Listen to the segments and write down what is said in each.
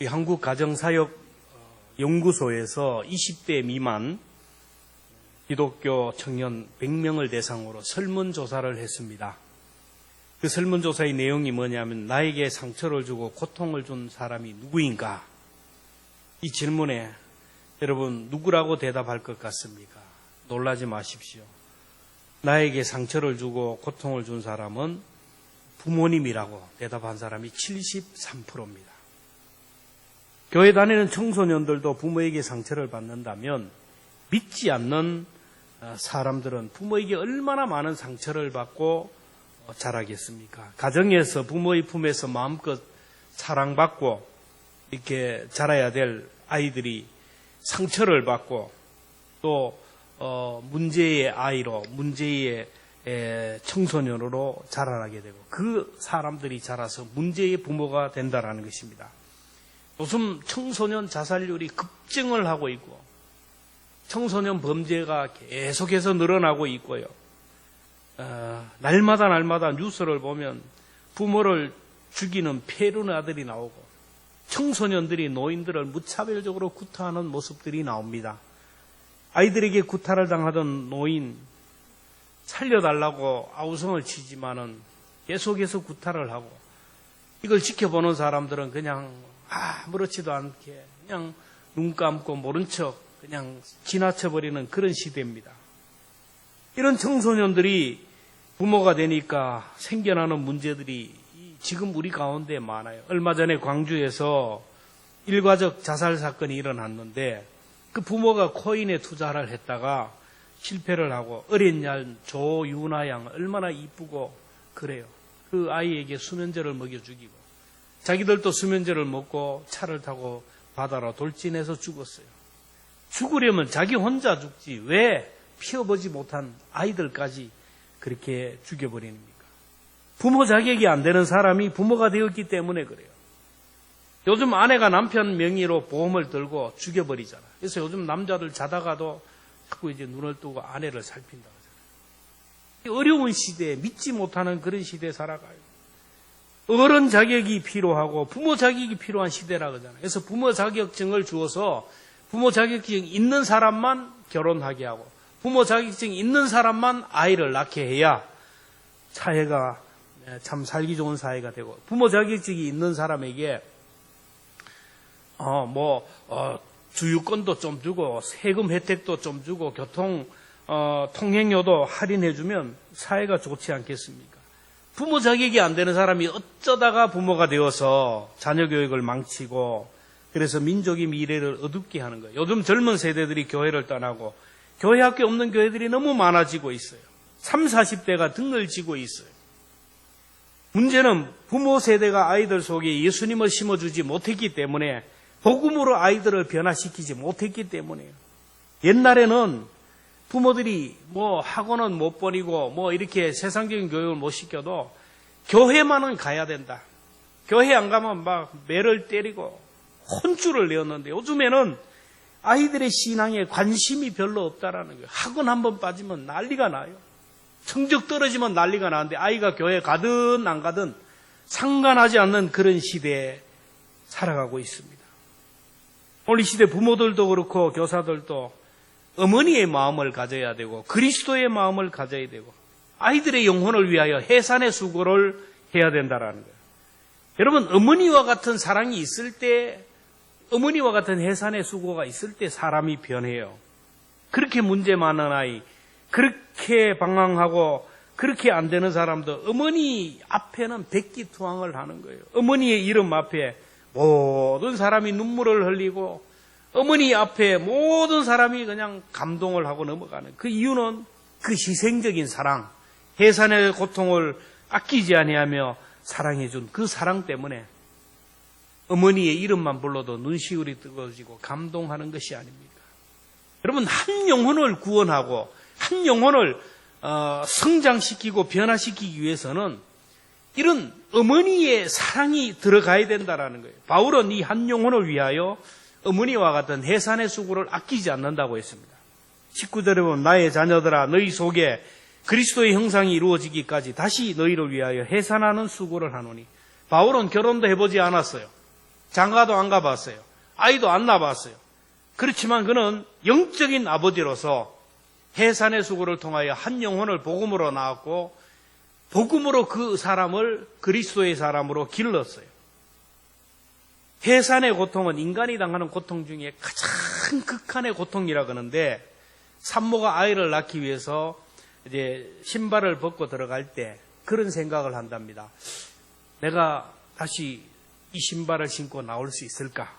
한국가정사역연구소에서 20대 미만 기독교 청년 100명을 대상으로 설문조사를 했습니다. 그 설문조사의 내용이 뭐냐면 나에게 상처를 주고 고통을 준 사람이 누구인가? 이 질문에 여러분 누구라고 대답할 것 같습니까? 놀라지 마십시오. 나에게 상처를 주고 고통을 준 사람은 부모님이라고 대답한 사람이 73%입니다. 교회 다니는 청소년들도 부모에게 상처를 받는다면 믿지 않는 사람들은 부모에게 얼마나 많은 상처를 받고 자라겠습니까? 가정에서 부모의 품에서 마음껏 사랑받고 이렇게 자라야 될 아이들이 상처를 받고 또 문제의 아이로 문제의 청소년으로 자라나게 되고 그 사람들이 자라서 문제의 부모가 된다는 것입니다. 요즘 청소년 자살률이 급증을 하고 있고 청소년 범죄가 계속해서 늘어나고 있고요. 날마다 뉴스를 보면 부모를 죽이는 폐륜 아들이 나오고 청소년들이 노인들을 무차별적으로 구타하는 모습들이 나옵니다. 아이들에게 구타를 당하던 노인 살려달라고 아우성을 치지만은 계속해서 구타를 하고 이걸 지켜보는 사람들은 그냥 아무렇지도 않게 그냥 눈 감고 모른 척 그냥 지나쳐버리는 그런 시대입니다. 이런 청소년들이 부모가 되니까 생겨나는 문제들이 지금 우리 가운데 많아요. 얼마 전에 광주에서 일가족 자살 사건이 일어났는데 그 부모가 코인에 투자를 했다가 실패를 하고 어린 날 조유나 양 얼마나 이쁘고 그래요. 그 아이에게 수면제를 먹여 죽이고 자기들도 수면제를 먹고 차를 타고 바다로 돌진해서 죽었어요. 죽으려면 자기 혼자 죽지 왜 피워보지 못한 아이들까지 그렇게 죽여버립니까? 부모 자격이 안 되는 사람이 부모가 되었기 때문에 그래요. 요즘 아내가 남편 명의로 보험을 들고 죽여버리잖아. 그래서 요즘 남자들 자다가도 자꾸 이제 눈을 뜨고 아내를 살핀다고 하잖아요. 어려운 시대에 믿지 못하는 그런 시대에 살아가요. 어른 자격이 필요하고 부모 자격이 필요한 시대라 그러잖아요. 그래서 부모 자격증을 주어서 부모 자격증 있는 사람만 결혼하게 하고 부모 자격증 있는 사람만 아이를 낳게 해야 사회가 참 살기 좋은 사회가 되고 부모 자격증이 있는 사람에게 주유권도 좀 주고 세금 혜택도 좀 주고 교통 통행료도 할인해주면 사회가 좋지 않겠습니까? 부모 자격이 안 되는 사람이 어쩌다가 부모가 되어서 자녀 교육을 망치고 그래서 민족의 미래를 어둡게 하는 거예요. 요즘 젊은 세대들이 교회를 떠나고 교회 학교 없는 교회들이 너무 많아지고 있어요. 30, 40대가 등을 지고 있어요. 문제는 부모 세대가 아이들 속에 예수님을 심어주지 못했기 때문에 복음으로 아이들을 변화시키지 못했기 때문에요. 옛날에는 부모들이 학원은 못 보내고 이렇게 세상적인 교육을 못 시켜도 교회만은 가야 된다. 교회 안 가면 막 매를 때리고 혼쭐을 내었는데 요즘에는 아이들의 신앙에 관심이 별로 없다라는 거예요. 학원 한번 빠지면 난리가 나요. 성적 떨어지면 난리가 나는데 아이가 교회 가든 안 가든 상관하지 않는 그런 시대에 살아가고 있습니다. 오늘 이 시대 부모들도 그렇고 교사들도 어머니의 마음을 가져야 되고 그리스도의 마음을 가져야 되고 아이들의 영혼을 위하여 해산의 수고를 해야 된다라는 거예요. 여러분 어머니와 같은 사랑이 있을 때 어머니와 같은 해산의 수고가 있을 때 사람이 변해요. 그렇게 문제 많은 아이 그렇게 방황하고 그렇게 안 되는 사람도 어머니 앞에는 백기투항을 하는 거예요. 어머니의 이름 앞에 모든 사람이 눈물을 흘리고 어머니 앞에 모든 사람이 그냥 감동을 하고 넘어가는 그 이유는 그 희생적인 사랑, 해산의 고통을 아끼지 아니하며 사랑해준 그 사랑 때문에 어머니의 이름만 불러도 눈시울이 뜨거워지고 감동하는 것이 아닙니까? 여러분 한 영혼을 구원하고 한 영혼을 성장시키고 변화시키기 위해서는 이런 어머니의 사랑이 들어가야 된다는 거예요. 바울은 이 한 영혼을 위하여 어머니와 같은 해산의 수고를 아끼지 않는다고 했습니다. 19절에 보면 나의 자녀들아 너희 속에 그리스도의 형상이 이루어지기까지 다시 너희를 위하여 해산하는 수고를 하노니 바울은 결혼도 해보지 않았어요. 장가도 안 가봤어요. 아이도 안 낳아봤어요. 그렇지만 그는 영적인 아버지로서 해산의 수고를 통하여 한 영혼을 복음으로 낳았고 복음으로 그 사람을 그리스도의 사람으로 길렀어요. 해산의 고통은 인간이 당하는 고통 중에 가장 극한의 고통이라 그러는데 산모가 아이를 낳기 위해서 이제 신발을 벗고 들어갈 때 그런 생각을 한답니다. 내가 다시 이 신발을 신고 나올 수 있을까?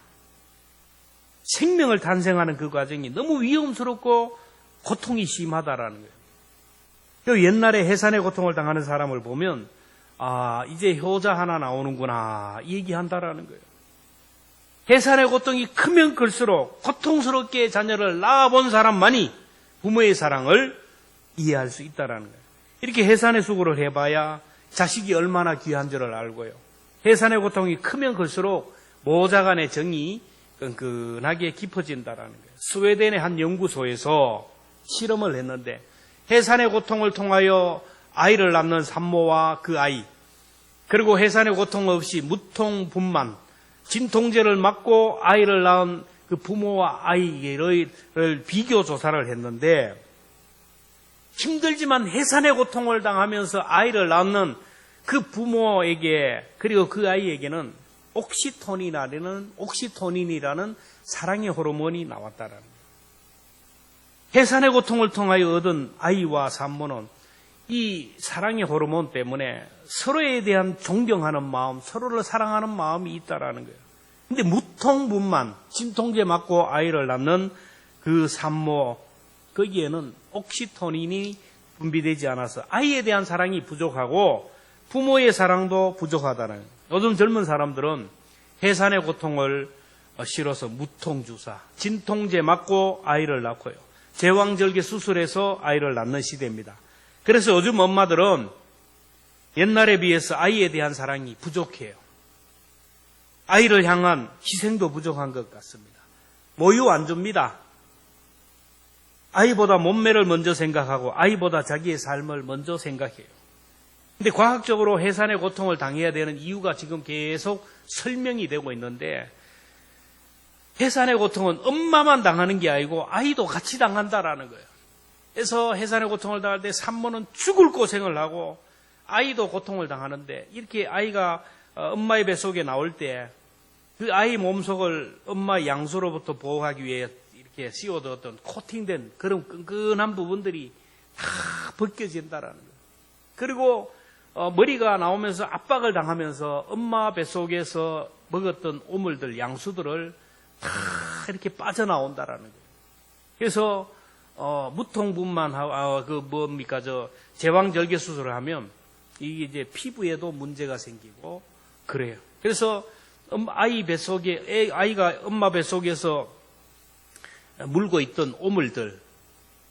생명을 탄생하는 그 과정이 너무 위험스럽고 고통이 심하다라는 거예요. 그 옛날에 해산의 고통을 당하는 사람을 보면 이제 효자 하나 나오는구나 이 얘기한다라는 거예요. 해산의 고통이 크면 클수록 고통스럽게 자녀를 낳아본 사람만이 부모의 사랑을 이해할 수 있다라는 거예요. 이렇게 해산의 수고를 해봐야 자식이 얼마나 귀한 줄을 알고요. 해산의 고통이 크면 클수록 모자 간의 정이 끈끈하게 깊어진다라는 거예요. 스웨덴의 한 연구소에서 실험을 했는데 해산의 고통을 통하여 아이를 낳는 산모와 그 아이, 그리고 해산의 고통 없이 무통분만, 진통제를 맞고 아이를 낳은 그 부모와 아이를 비교 조사를 했는데 힘들지만 해산의 고통을 당하면서 아이를 낳는 그 부모에게 그리고 그 아이에게는 옥시토닌이라는 사랑의 호르몬이 나왔다라는 거예요. 해산의 고통을 통하여 얻은 아이와 산모는 이 사랑의 호르몬 때문에 서로에 대한 존경하는 마음, 서로를 사랑하는 마음이 있다라는 거예요. 근데 무통분만, 진통제 맞고 아이를 낳는 그 산모, 거기에는 옥시토닌이 분비되지 않아서 아이에 대한 사랑이 부족하고 부모의 사랑도 부족하다는 거예요. 요즘 젊은 사람들은 해산의 고통을 싫어서 무통주사, 진통제 맞고 아이를 낳고요. 제왕절개 수술해서 아이를 낳는 시대입니다. 그래서 요즘 엄마들은 옛날에 비해서 아이에 대한 사랑이 부족해요. 아이를 향한 희생도 부족한 것 같습니다. 모유 안 줍니다. 아이보다 몸매를 먼저 생각하고 아이보다 자기의 삶을 먼저 생각해요. 근데 과학적으로 해산의 고통을 당해야 되는 이유가 지금 계속 설명이 되고 있는데 해산의 고통은 엄마만 당하는 게 아니고 아이도 같이 당한다라는 거예요. 그래서 해산의 고통을 당할 때 산모는 죽을 고생을 하고 아이도 고통을 당하는데 이렇게 아이가 엄마의 뱃속에 나올 때 그 아이 몸속을 엄마 양수로부터 보호하기 위해 이렇게 씌워두었던 코팅된 그런 끈끈한 부분들이 다 벗겨진다라는 거예요. 그리고 머리가 나오면서 압박을 당하면서 엄마 뱃속에서 먹었던 오물들, 양수들을 다 이렇게 빠져나온다라는 거예요. 그래서 무통분만 제왕절개 수술을 하면 이게 이제 피부에도 문제가 생기고 그래요. 그래서 아이가 엄마 뱃속에서 물고 있던 오물들,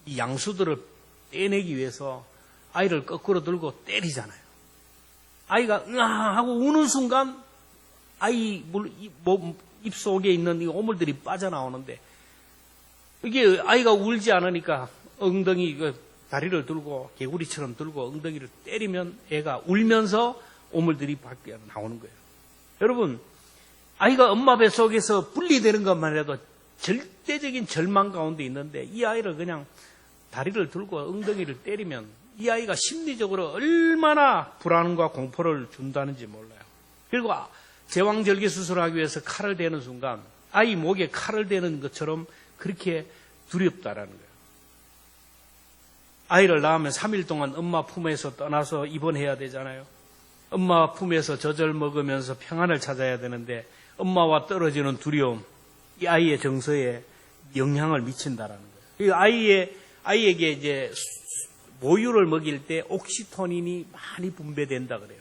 이 양수들을 떼내기 위해서 아이를 거꾸로 들고 때리잖아요. 아이가 으아 하고 우는 순간 아이 입속에 있는 이 오물들이 빠져나오는데 이게 아이가 울지 않으니까 엉덩이 다리를 들고 개구리처럼 들고 엉덩이를 때리면 애가 울면서 오물들이 밖에 나오는 거예요. 여러분, 아이가 엄마 뱃속에서 분리되는 것만 해도 절대적인 절망 가운데 있는데 이 아이를 그냥 다리를 들고 엉덩이를 때리면 이 아이가 심리적으로 얼마나 불안과 공포를 준다는지 몰라요. 그리고 제왕절개 수술을 하기 위해서 칼을 대는 순간 아이 목에 칼을 대는 것처럼 그렇게 두렵다라는 거예요. 아이를 낳으면 3일 동안 엄마 품에서 떠나서 입원해야 되잖아요. 엄마 품에서 젖을 먹으면서 평안을 찾아야 되는데 엄마와 떨어지는 두려움, 이 아이의 정서에 영향을 미친다라는 거예요. 아이에게 이제 모유를 먹일 때 옥시토닌이 많이 분배된다 그래요.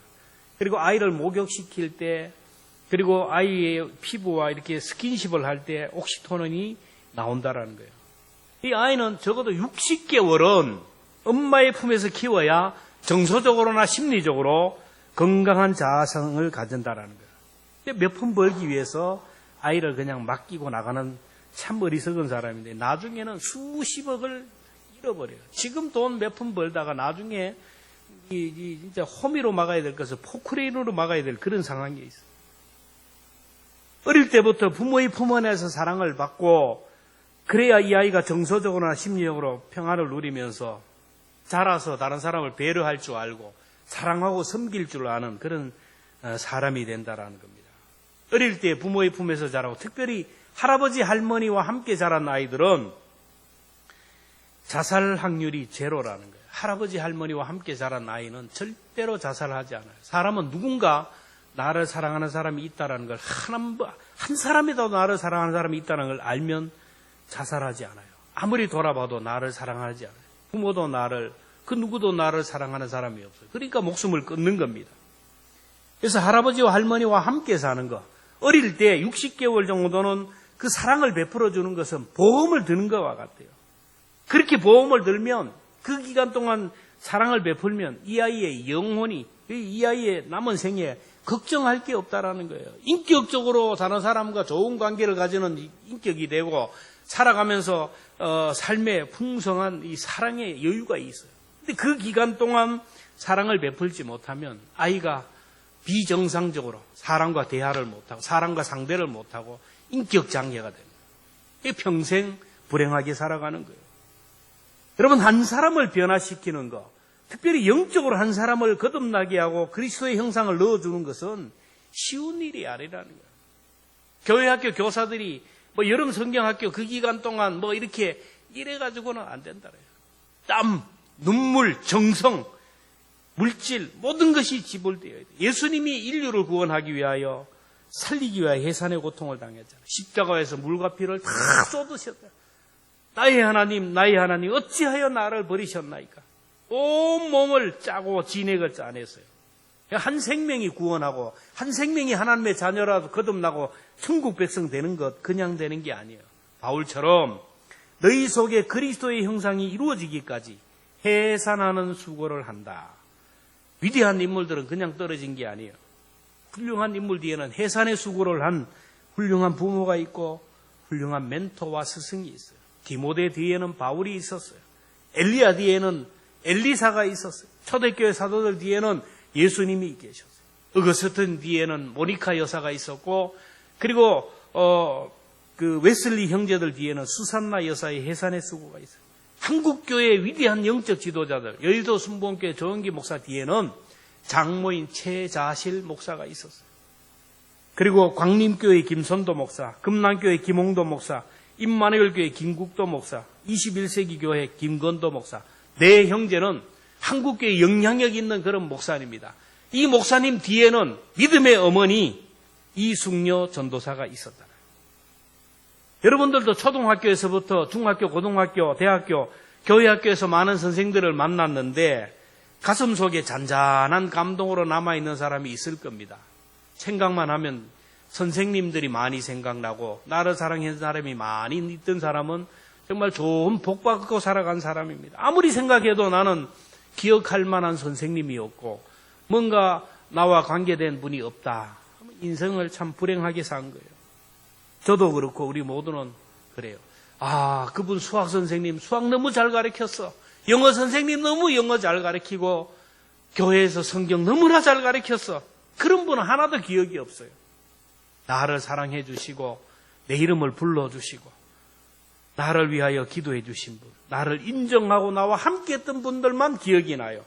그리고 아이를 목욕시킬 때, 그리고 아이의 피부와 이렇게 스킨십을 할 때 옥시토닌이 나온다라는 거예요. 이 아이는 적어도 60개월은 엄마의 품에서 키워야 정서적으로나 심리적으로 건강한 자아성을 가진다라는 거예요. 몇 푼 벌기 위해서 아이를 그냥 맡기고 나가는 참 어리석은 사람인데 나중에는 수십억을 잃어버려요. 지금 돈 몇 푼 벌다가 나중에 진짜 호미로 막아야 될 것을 포크레인으로 막아야 될 그런 상황이 있어요. 어릴 때부터 부모의 품 안에서 사랑을 받고 그래야 이 아이가 정서적으로나 심리적으로 평안을 누리면서 자라서 다른 사람을 배려할 줄 알고 사랑하고 섬길 줄 아는 그런 사람이 된다라는 겁니다. 어릴 때 부모의 품에서 자라고 특별히 할아버지 할머니와 함께 자란 아이들은 자살 확률이 제로라는 거예요. 할아버지 할머니와 함께 자란 아이는 절대로 자살하지 않아요. 사람은 누군가 나를 사랑하는 사람이 있다는 걸 한 사람이라도 나를 사랑하는 사람이 있다는 걸 알면 자살하지 않아요. 아무리 돌아봐도 나를 사랑하지 않아요. 부모도 그 누구도 나를 사랑하는 사람이 없어요. 그러니까 목숨을 끊는 겁니다. 그래서 할아버지와 할머니와 함께 사는 거, 어릴 때 60개월 정도는 그 사랑을 베풀어 주는 것은 보험을 드는 것과 같아요. 그렇게 보험을 들면 그 기간 동안 사랑을 베풀면 이 아이의 영혼이, 이 아이의 남은 생에 걱정할 게 없다라는 거예요. 인격적으로 다른 사람과 좋은 관계를 가지는 인격이 되고 살아가면서 삶에 풍성한 이 사랑의 여유가 있어요. 근데 그 기간 동안 사랑을 베풀지 못하면 아이가 비정상적으로 사람과 대화를 못하고 사람과 상대를 못하고 인격 장애가 됩니다. 이게 평생 불행하게 살아가는 거예요. 여러분, 한 사람을 변화시키는 것, 특별히 영적으로 한 사람을 거듭나게 하고 그리스도의 형상을 넣어주는 것은 쉬운 일이 아니라는 거예요. 교회 학교 교사들이 여름 성경학교 그 기간 동안 이렇게 이래가지고는 안 된다. 땀, 눈물, 정성, 물질 모든 것이 지불되어야 돼요. 예수님이 인류를 구원하기 위하여 살리기 위하여 해산의 고통을 당했잖아요. 십자가에서 물과 피를 다 쏟으셨다. 나의 하나님 어찌하여 나를 버리셨나이까. 온 몸을 짜고 진액을 짜냈어요. 한 생명이 구원하고 한 생명이 하나님의 자녀라도 거듭나고 천국 백성 되는 것 그냥 되는 게 아니에요. 바울처럼 너희 속에 그리스도의 형상이 이루어지기까지 해산하는 수고를 한다. 위대한 인물들은 그냥 떨어진 게 아니에요. 훌륭한 인물 뒤에는 해산의 수고를 한 훌륭한 부모가 있고 훌륭한 멘토와 스승이 있어요. 디모데 뒤에는 바울이 있었어요. 엘리야 뒤에는 엘리사가 있었어요. 초대교회 사도들 뒤에는 예수님이 계셨어요. 어거스틴 뒤에는 모니카 여사가 있었고, 그리고 그 웨슬리 형제들 뒤에는 수산나 여사의 해산의 수고가 있어요. 한국교회의 위대한 영적 지도자들, 여의도 순복음교회 조은기 목사 뒤에는 장모인 최자실 목사가 있었어요. 그리고 광림교회 김선도 목사, 금남교회 김홍도 목사, 임마누엘교회 김국도 목사, 21세기 교회 김건도 목사, 내 형제는 한국교회에 영향력 있는 그런 목사님입니다. 이 목사님 뒤에는 믿음의 어머니 이숙녀 전도사가 있었다. 여러분들도 초등학교에서부터 중학교, 고등학교, 대학교, 교회학교에서 많은 선생들을 만났는데 가슴 속에 잔잔한 감동으로 남아있는 사람이 있을 겁니다. 생각만 하면 선생님들이 많이 생각나고 나를 사랑하는 사람이 많이 있던 사람은 정말 좋은 복 받고 살아간 사람입니다. 아무리 생각해도 나는 기억할 만한 선생님이 없고 뭔가 나와 관계된 분이 없다. 인생을 참 불행하게 산 거예요. 저도 그렇고 우리 모두는 그래요. 그분 수학 선생님 수학 너무 잘 가르쳤어. 영어 선생님 너무 영어 잘 가르치고 교회에서 성경 너무나 잘 가르쳤어. 그런 분은 하나도 기억이 없어요. 나를 사랑해 주시고 내 이름을 불러주시고 나를 위하여 기도해 주신 분, 나를 인정하고 나와 함께했던 분들만 기억이 나요.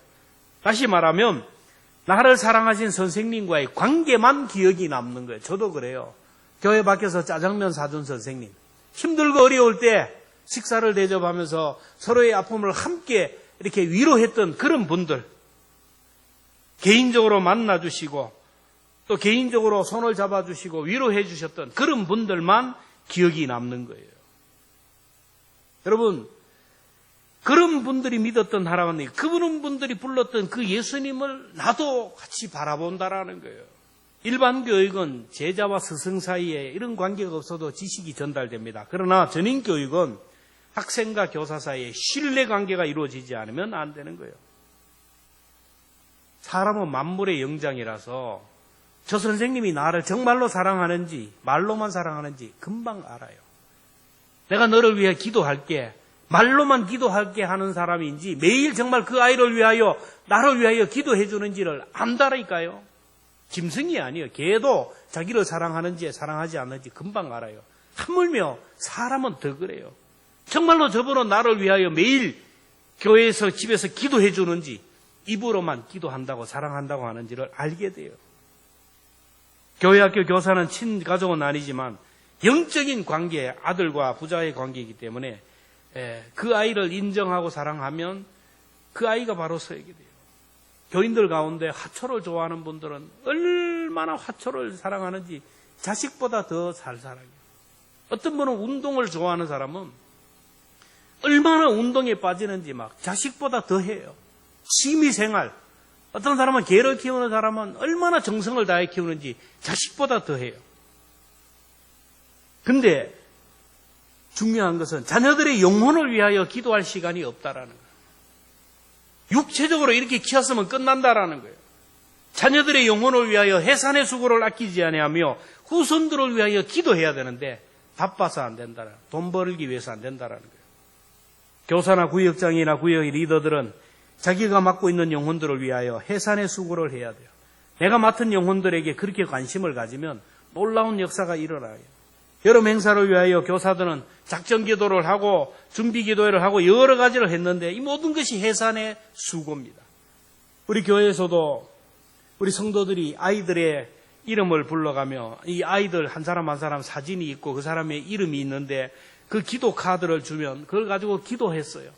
다시 말하면 나를 사랑하신 선생님과의 관계만 기억이 남는 거예요. 저도 그래요. 교회 밖에서 짜장면 사준 선생님, 힘들고 어려울 때 식사를 대접하면서 서로의 아픔을 함께 이렇게 위로했던 그런 분들, 개인적으로 만나주시고 또 개인적으로 손을 잡아주시고 위로해 주셨던 그런 분들만 기억이 남는 거예요. 여러분, 그런 분들이 믿었던 하나님, 그분 분들이 불렀던 그 예수님을 나도 같이 바라본다라는 거예요. 일반 교육은 제자와 스승 사이에 이런 관계가 없어도 지식이 전달됩니다. 그러나 전인 교육은 학생과 교사 사이에 신뢰 관계가 이루어지지 않으면 안 되는 거예요. 사람은 만물의 영장이라서 저 선생님이 나를 정말로 사랑하는지 말로만 사랑하는지 금방 알아요. 내가 너를 위해 기도할게, 말로만 기도할게 하는 사람인지 매일 정말 그 아이를 위하여 나를 위하여 기도해 주는지를 안다니까요. 짐승이 아니에요. 개도 자기를 사랑하는지 사랑하지 않는지 금방 알아요. 하물며 사람은 더 그래요. 정말로 저분은 나를 위하여 매일 교회에서 집에서 기도해 주는지 입으로만 기도한다고 사랑한다고 하는지를 알게 돼요. 교회 학교 교사는 친가족은 아니지만 영적인 관계, 아들과 부자의 관계이기 때문에 그 아이를 인정하고 사랑하면 그 아이가 바로 서게 돼요. 교인들 가운데 화초를 좋아하는 분들은 얼마나 화초를 사랑하는지 자식보다 더 잘 사랑해요. 어떤 분은 운동을 좋아하는 사람은 얼마나 운동에 빠지는지 막 자식보다 더 해요. 취미생활. 어떤 사람은 개를 키우는 사람은 얼마나 정성을 다해 키우는지 자식보다 더 해요. 근데 중요한 것은 자녀들의 영혼을 위하여 기도할 시간이 없다라는 거예요. 육체적으로 이렇게 키웠으면 끝난다라는 거예요. 자녀들의 영혼을 위하여 해산의 수고를 아끼지 아니하며 후손들을 위하여 기도해야 되는데 바빠서 안 된다라는 거예요. 돈 벌기 위해서 안 된다라는 거예요. 교사나 구역장이나 구역의 리더들은 자기가 맡고 있는 영혼들을 위하여 해산의 수고를 해야 돼요. 내가 맡은 영혼들에게 그렇게 관심을 가지면 놀라운 역사가 일어나요. 여름 행사를 위하여 교사들은 작전 기도를 하고 준비 기도회를 하고 여러 가지를 했는데 이 모든 것이 해산의 수고입니다. 우리 교회에서도 우리 성도들이 아이들의 이름을 불러가며 이 아이들 한 사람 한 사람 사진이 있고 그 사람의 이름이 있는데 그 기도 카드를 주면 그걸 가지고 기도했어요.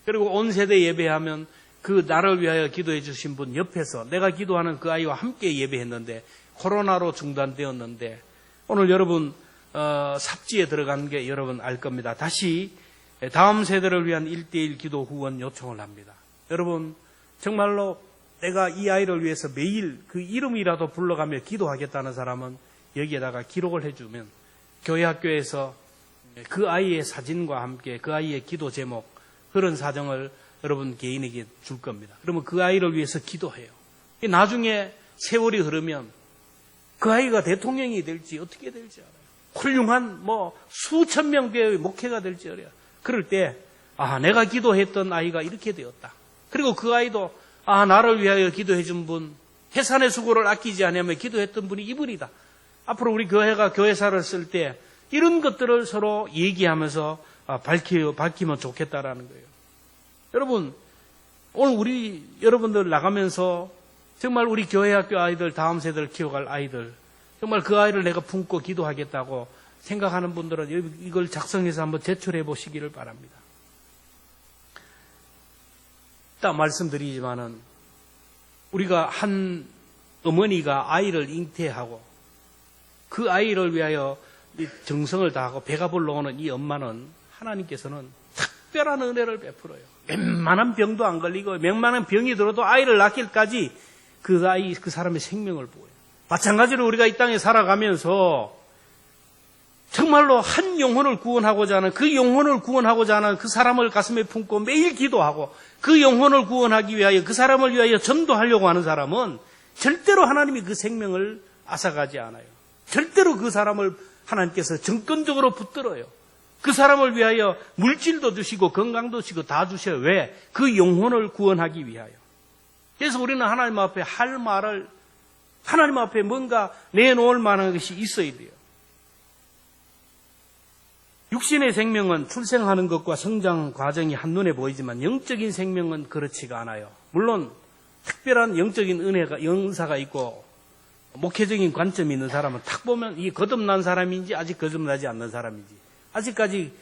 그리고 온 세대 예배하면 그 나를 위하여 기도해 주신 분 옆에서 내가 기도하는 그 아이와 함께 예배했는데 코로나로 중단되었는데 오늘 여러분 삽지에 들어간 게 여러분 알 겁니다. 다시 다음 세대를 위한 1:1 기도 후원 요청을 합니다. 여러분 정말로 내가 이 아이를 위해서 매일 그 이름이라도 불러가며 기도하겠다는 사람은 여기에다가 기록을 해주면 교회 학교에서 그 아이의 사진과 함께 그 아이의 기도 제목 그런 사정을 여러분 개인에게 줄 겁니다. 그러면 그 아이를 위해서 기도해요. 나중에 세월이 흐르면 그 아이가 대통령이 될지 어떻게 될지 알아요. 훌륭한 수천 명의 목회가 될지 알아요. 그럴 때 내가 기도했던 아이가 이렇게 되었다. 그리고 그 아이도 나를 위하여 기도해 준 분, 해산의 수고를 아끼지 않으며 기도했던 분이 이분이다. 앞으로 우리 교회가 교회사를 쓸 때 이런 것들을 서로 얘기하면서 밝히면 좋겠다라는 거예요. 여러분, 오늘 우리 여러분들 나가면서 정말 우리 교회 학교 아이들, 다음 세대를 키워갈 아이들, 정말 그 아이를 내가 품고 기도하겠다고 생각하는 분들은 이걸 작성해서 한번 제출해 보시기를 바랍니다. 딱 말씀드리지만은 우리가 한 어머니가 아이를 잉태하고 그 아이를 위하여 정성을 다하고 배가 불러오는 이 엄마는 하나님께서는 특별한 은혜를 베풀어요. 웬만한 병도 안 걸리고 웬만한 병이 들어도 아이를 낳길까지 그 사람의 생명을 보여요. 마찬가지로 우리가 이 땅에 살아가면서 정말로 한 영혼을 구원하고자 하는 그 사람을 가슴에 품고 매일 기도하고 그 영혼을 구원하기 위하여 그 사람을 위하여 전도하려고 하는 사람은 절대로 하나님이 그 생명을 앗아가지 않아요. 절대로 그 사람을 하나님께서 정권적으로 붙들어요. 그 사람을 위하여 물질도 주시고 건강도 주시고 다 주셔요. 왜? 그 영혼을 구원하기 위하여. 그래서 우리는 하나님 앞에 할 말을 하나님 앞에 뭔가 내놓을 만한 것이 있어야 돼요. 육신의 생명은 출생하는 것과 성장 과정이 한눈에 보이지만 영적인 생명은 그렇지가 않아요. 물론 특별한 영적인 은사가 있고 목회적인 관점이 있는 사람은 딱 보면 이 거듭난 사람인지 아직 거듭나지 않는 사람인지 아직까지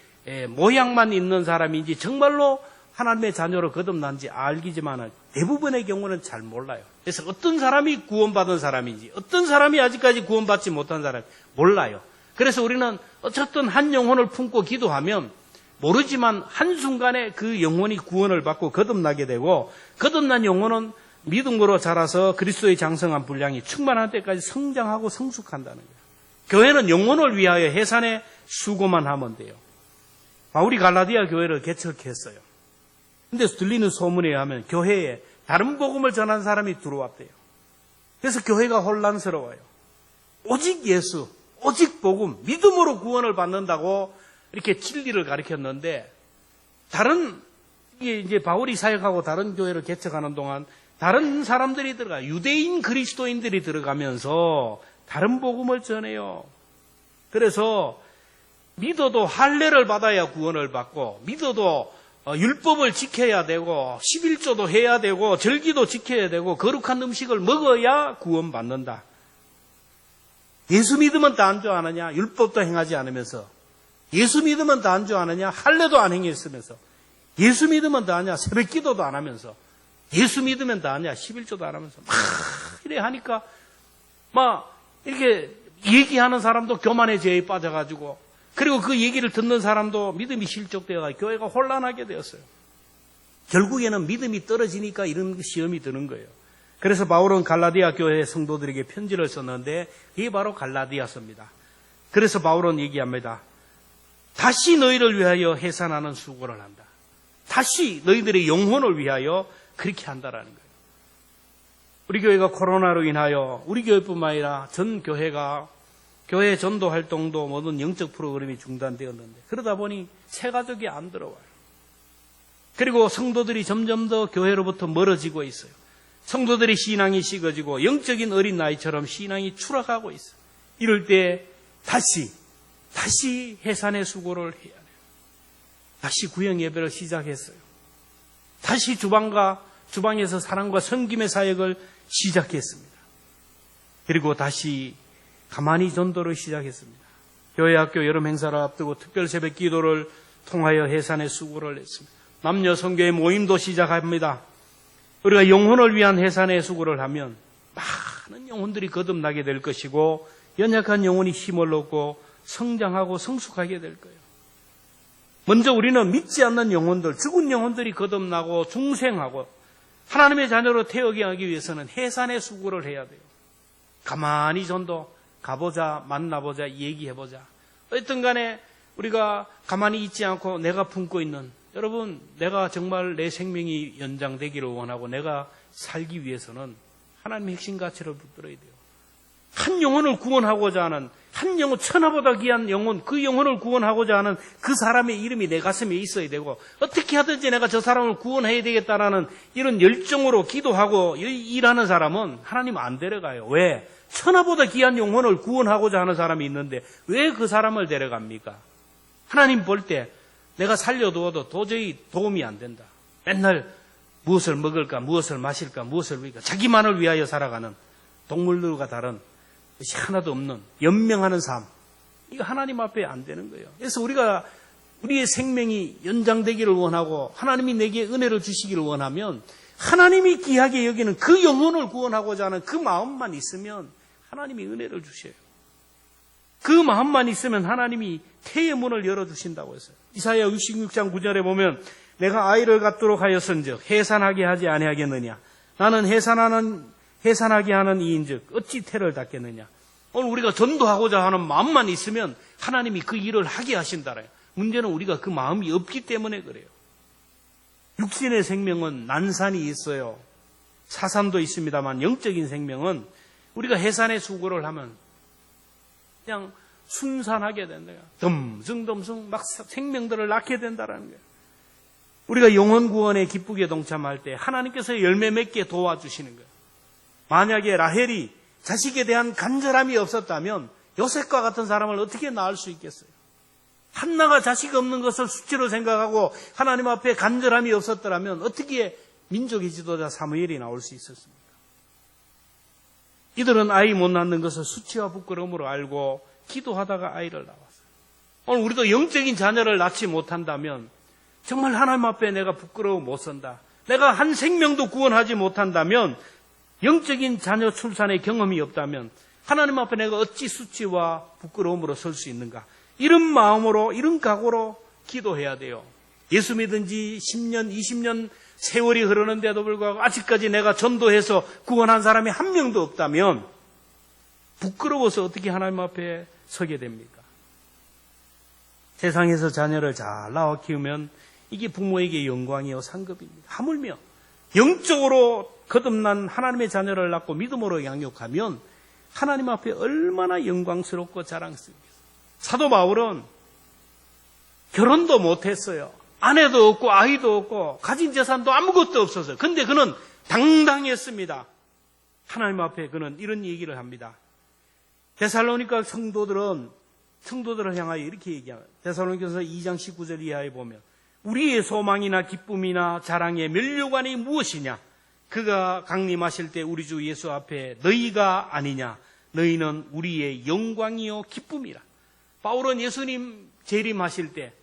모양만 있는 사람인지 정말로 하나님의 자녀로 거듭난지 알기지만 대부분의 경우는 잘 몰라요. 그래서 어떤 사람이 구원받은 사람인지 어떤 사람이 아직까지 구원받지 못한 사람인지 몰라요. 그래서 우리는 어쨌든 한 영혼을 품고 기도하면 모르지만 한순간에 그 영혼이 구원을 받고 거듭나게 되고 거듭난 영혼은 믿음으로 자라서 그리스도의 장성한 분량이 충만할 때까지 성장하고 성숙한다는 거예요. 교회는 영혼을 위하여 해산의 수고만 하면 돼요. 바울이 갈라디아 교회를 개척했어요. 근데 들리는 소문에 의하면 교회에 다른 복음을 전한 사람이 들어왔대요. 그래서 교회가 혼란스러워요. 오직 예수, 오직 복음, 믿음으로 구원을 받는다고 이렇게 진리를 가르쳤는데 이제 바울이 사역하고 다른 교회를 개척하는 동안 다른 사람들이 들어가, 유대인 그리스도인들이 들어가면서 다른 복음을 전해요. 그래서 믿어도 할례를 받아야 구원을 받고, 믿어도 율법을 지켜야 되고, 11조도 해야 되고, 절기도 지켜야 되고, 거룩한 음식을 먹어야 구원받는다. 예수 믿으면 다 안 줄 아느냐? 율법도 행하지 않으면서. 예수 믿으면 다 안 줄 아느냐? 할례도 안 행했으면서. 예수 믿으면 다 아냐? 새벽 기도도 안 하면서. 예수 믿으면 다 아냐? 11조도 안 하면서. 막 이래 하니까 막 이렇게 얘기하는 사람도 교만의 죄에 빠져가지고, 그리고 그 얘기를 듣는 사람도 믿음이 실족되어가 교회가 혼란하게 되었어요. 결국에는 믿음이 떨어지니까 이런 시험이 드는 거예요. 그래서 바울은 갈라디아 교회 성도들에게 편지를 썼는데 그게 바로 갈라디아서입니다. 그래서 바울은 얘기합니다. 다시 너희를 위하여 해산하는 수고를 한다. 다시 너희들의 영혼을 위하여 그렇게 한다라는 거예요. 우리 교회가 코로나로 인하여 우리 교회뿐만 아니라 전 교회가 교회 전도 활동도 모든 영적 프로그램이 중단되었는데, 그러다 보니 새 가족이 안 들어와요. 그리고 성도들이 점점 더 교회로부터 멀어지고 있어요. 성도들의 신앙이 식어지고 영적인 어린 나이처럼 신앙이 추락하고 있어요. 이럴 때 다시 해산의 수고를 해야 돼요. 다시 구역 예배를 시작했어요. 다시 주방에서 사랑과 섬김의 사역을 시작했습니다. 그리고 다시 가만히 전도를 시작했습니다. 교회 학교 여름 행사를 앞두고 특별 새벽 기도를 통하여 해산의 수고를 했습니다. 남녀 선교회 모임도 시작합니다. 우리가 영혼을 위한 해산의 수고를 하면 많은 영혼들이 거듭나게 될 것이고, 연약한 영혼이 힘을 얻고 성장하고 성숙하게 될 거예요. 먼저 우리는 믿지 않는 영혼들, 죽은 영혼들이 거듭나고 중생하고 하나님의 자녀로 태어나게 하기 위해서는 해산의 수고를 해야 돼요. 가만히 전도 가보자, 만나보자, 얘기해보자. 어쨌든 간에 우리가 가만히 있지 않고 내가 품고 있는, 여러분, 내가 정말 내 생명이 연장되기를 원하고 내가 살기 위해서는 하나님의 핵심 가치를 붙들어야 돼요. 한 영혼을 구원하고자 하는, 한 영혼, 천하보다 귀한 영혼, 그 영혼을 구원하고자 하는 그 사람의 이름이 내 가슴에 있어야 되고, 어떻게 하든지 내가 저 사람을 구원해야 되겠다라는 이런 열정으로 기도하고 일하는 사람은 하나님 안 데려가요. 왜? 천하보다 귀한 영혼을 구원하고자 하는 사람이 있는데 왜 그 사람을 데려갑니까? 하나님 볼 때 내가 살려두어도 도저히 도움이 안 된다. 맨날 무엇을 먹을까, 무엇을 마실까, 무엇을 위할까, 자기만을 위하여 살아가는 동물들과 다른 것이 하나도 없는 연명하는 삶. 이거 하나님 앞에 안 되는 거예요. 그래서 우리가 우리의 생명이 연장되기를 원하고 하나님이 내게 은혜를 주시기를 원하면 하나님이 귀하게 여기는 그 영혼을 구원하고자 하는 그 마음만 있으면 하나님이 은혜를 주셔요. 그 마음만 있으면 하나님이 태의 문을 열어주신다고 했어요. 이사야 66장 9절에 보면 내가 아이를 갖도록 하였은즉 해산하게 하지 아니하겠느냐. 나는 해산하게 하는 이인즉 어찌 태를 닫겠느냐. 오늘 우리가 전도하고자 하는 마음만 있으면 하나님이 그 일을 하게 하신다래요. 문제는 우리가 그 마음이 없기 때문에 그래요. 육신의 생명은 난산이 있어요. 사산도 있습니다만 영적인 생명은 우리가 해산의 수고를 하면 그냥 순산하게 된다. 덤승 막 생명들을 낳게 된다는 거예요. 우리가 영혼 구원에 기쁘게 동참할 때 하나님께서 열매 맺게 도와주시는 거예요. 만약에 라헬이 자식에 대한 간절함이 없었다면 요셉과 같은 사람을 어떻게 낳을 수 있겠어요? 한나가 자식 없는 것을 수치로 생각하고 하나님 앞에 간절함이 없었더라면 어떻게 민족의 지도자 사무엘이 나올 수 있었습니까? 이들은 아이 못 낳는 것을 수치와 부끄러움으로 알고 기도하다가 아이를 낳았어요. 오늘 우리도 영적인 자녀를 낳지 못한다면 정말 하나님 앞에 내가 부끄러워 못 선다. 내가 한 생명도 구원하지 못한다면, 영적인 자녀 출산의 경험이 없다면 하나님 앞에 내가 어찌 수치와 부끄러움으로 설 수 있는가. 이런 마음으로, 이런 각오로 기도해야 돼요. 예수 믿은 지 10년, 20년 세월이 흐르는데도 불구하고 아직까지 내가 전도해서 구원한 사람이 한 명도 없다면 부끄러워서 어떻게 하나님 앞에 서게 됩니까? 세상에서 자녀를 잘 낳아 키우면 이게 부모에게 영광이요 상급입니다. 하물며 영적으로 거듭난 하나님의 자녀를 낳고 믿음으로 양육하면 하나님 앞에 얼마나 영광스럽고 자랑스럽겠어요. 사도 바울은 결혼도 못했어요. 아내도 없고 아이도 없고 가진 재산도 아무것도 없었어요. 근데 그는 당당했습니다. 하나님 앞에 그는 이런 얘기를 합니다. 데살로니가 성도들을 향하여 이렇게 얘기합니다. 데살로니가서 2장 19절 이하에 보면 우리의 소망이나 기쁨이나 자랑의 면류관이 무엇이냐? 그가 강림하실 때 우리 주 예수 앞에 너희가 아니냐? 너희는 우리의 영광이요 기쁨이라. 바울은 예수님 재림하실 때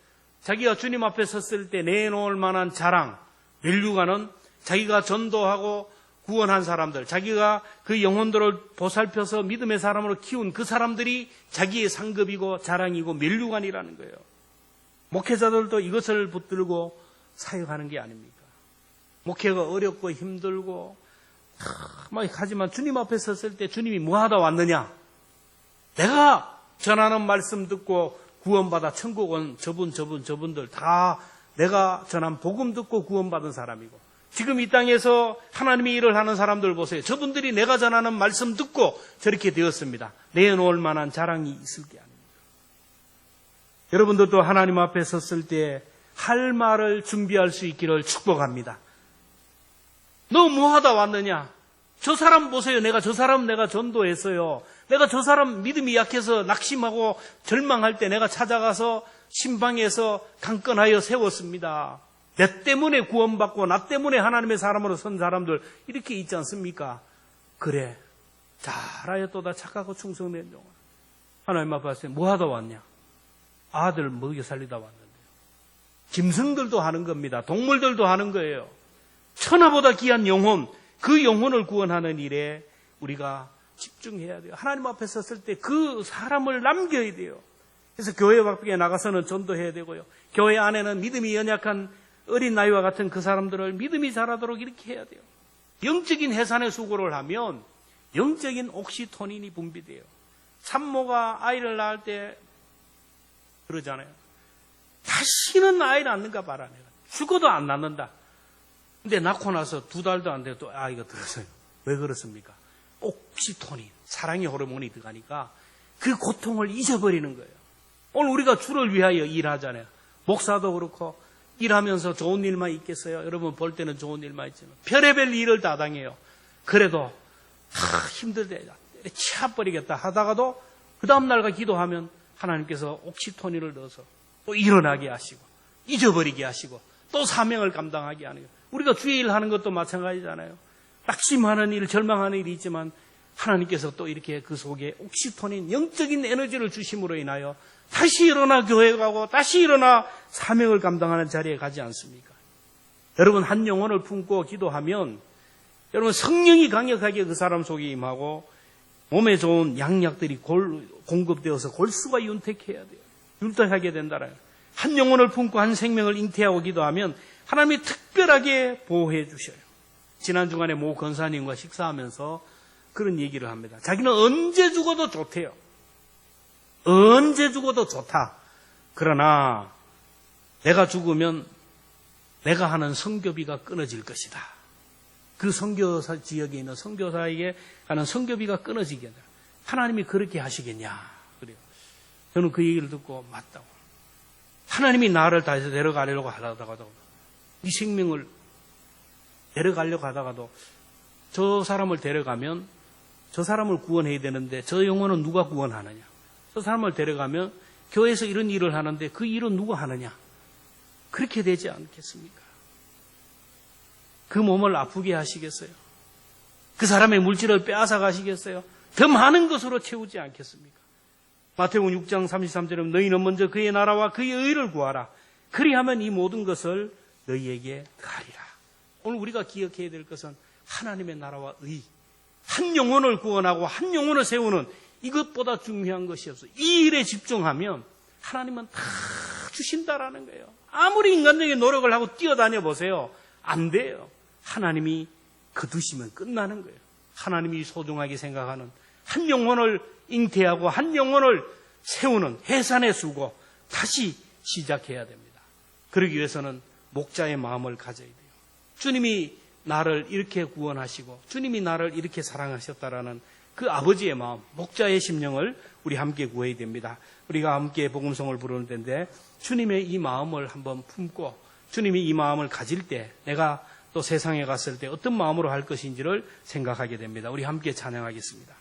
자기가 주님 앞에 섰을 때 내놓을 만한 자랑, 면류관은 자기가 전도하고 구원한 사람들, 자기가 그 영혼들을 보살펴서 믿음의 사람으로 키운 그 사람들이 자기의 상급이고 자랑이고 면류관이라는 거예요. 목회자들도 이것을 붙들고 사역하는 게 아닙니까? 목회가 어렵고 힘들고 하지만 주님 앞에 섰을 때 주님이 뭐하다 왔느냐? 내가 전하는 말씀 듣고 구원받아 천국 온 저분들 다 내가 전한 복음 듣고 구원받은 사람이고, 지금 이 땅에서 하나님의 일을 하는 사람들 보세요. 저분들이 내가 전하는 말씀 듣고 저렇게 되었습니다. 내놓을 만한 자랑이 있을 게 아닙니다. 여러분들도 하나님 앞에 섰을 때 할 말을 준비할 수 있기를 축복합니다. 너 뭐하다 왔느냐? 저 사람 보세요. 내가 전도했어요. 내가 저 사람 믿음이 약해서 낙심하고 절망할 때 내가 찾아가서 신방에서 강건하여 세웠습니다. 내 때문에 구원받고 나 때문에 하나님의 사람으로 선 사람들 이렇게 있지 않습니까? 그래, 잘하였도다 착하고 충성된 종아. 하나님 앞에 왔을 때 뭐하다 왔냐? 아들 먹여 살리다 왔는데요. 짐승들도 하는 겁니다. 동물들도 하는 거예요. 천하보다 귀한 영혼, 그 영혼을 구원하는 일에 우리가 집중해야 돼요. 하나님 앞에 섰을 때 그 사람을 남겨야 돼요. 그래서 교회 밖에 나가서는 전도해야 되고요. 교회 안에는 믿음이 연약한 어린 나이와 같은 그 사람들을 믿음이 자라도록 이렇게 해야 돼요. 영적인 해산의 수고를 하면 영적인 옥시토닌이 분비돼요. 산모가 아이를 낳을 때 그러잖아요. 다시는 아이를 낳는가 봐라. 내가 죽어도 안 낳는다. 근데 낳고 나서 2달도 안 돼도 또 아이가 들었어요. 왜 그렇습니까? 옥시토닌, 사랑의 호르몬이 들어가니까 그 고통을 잊어버리는 거예요. 오늘 우리가 주를 위하여 일하잖아요. 목사도 그렇고 일하면서 좋은 일만 있겠어요? 여러분 볼 때는 좋은 일만 있지만 별의별 일을 다 당해요. 그래도 힘들대 치아버리겠다 하다가도 그 다음날과 기도하면 하나님께서 옥시토닌을 넣어서 또 일어나게 하시고 잊어버리게 하시고 또 사명을 감당하게 하는 거예요. 우리가 주의 일 하는 것도 마찬가지잖아요. 낙심하는 일, 절망하는 일이 있지만 하나님께서 또 이렇게 그 속에 옥시토닌, 영적인 에너지를 주심으로 인하여 다시 일어나 교회 가고 다시 일어나 사명을 감당하는 자리에 가지 않습니까? 여러분 한 영혼을 품고 기도하면 여러분 성령이 강력하게 그 사람 속에 임하고 몸에 좋은 양약들이 공급되어서 골수가 윤택해야 돼요. 윤택하게 된다라요. 한 영혼을 품고 한 생명을 잉태하고 기도하면 하나님이 특별하게 보호해 주셔요. 지난 주간에 모 권사님과 식사하면서 그런 얘기를 합니다. 자기는 언제 죽어도 좋대요. 언제 죽어도 좋다. 그러나 내가 죽으면 내가 하는 선교비가 끊어질 것이다. 그 선교사 지역에 있는 선교사에게 가는 선교비가 끊어지게 된다. 하나님이 그렇게 하시겠냐? 그래요. 저는 그 얘기를 듣고 맞다고. 하나님이 나를 다시 데려가려고 하다가도 이 생명을 데려가려고 하다가도 저 사람을 데려가면 저 사람을 구원해야 되는데 저 영혼은 누가 구원하느냐? 저 사람을 데려가면 교회에서 이런 일을 하는데 그 일은 누가 하느냐? 그렇게 되지 않겠습니까? 그 몸을 아프게 하시겠어요? 그 사람의 물질을 빼앗아 가시겠어요? 더 많은 것으로 채우지 않겠습니까? 마태복음 6장 33절에 너희는 먼저 그의 나라와 그의 의를 구하라. 그리하면 이 모든 것을 너희에게 가리라. 오늘 우리가 기억해야 될 것은 하나님의 나라와 의, 한 영혼을 구원하고 한 영혼을 세우는 이것보다 중요한 것이 없어요. 이 일에 집중하면 하나님은 다 주신다라는 거예요. 아무리 인간적인 노력을 하고 뛰어다녀 보세요. 안 돼요. 하나님이 거두시면 끝나는 거예요. 하나님이 소중하게 생각하는 한 영혼을 잉태하고 한 영혼을 세우는 해산의 수고 다시 시작해야 됩니다. 그러기 위해서는 목자의 마음을 가져야 돼요. 주님이 나를 이렇게 구원하시고 주님이 나를 이렇게 사랑하셨다라는 그 아버지의 마음, 목자의 심령을 우리 함께 구해야 됩니다. 우리가 함께 복음송을 부르는 때인데 주님의 이 마음을 한번 품고 주님이 이 마음을 가질 때 내가 또 세상에 갔을 때 어떤 마음으로 할 것인지를 생각하게 됩니다. 우리 함께 찬양하겠습니다.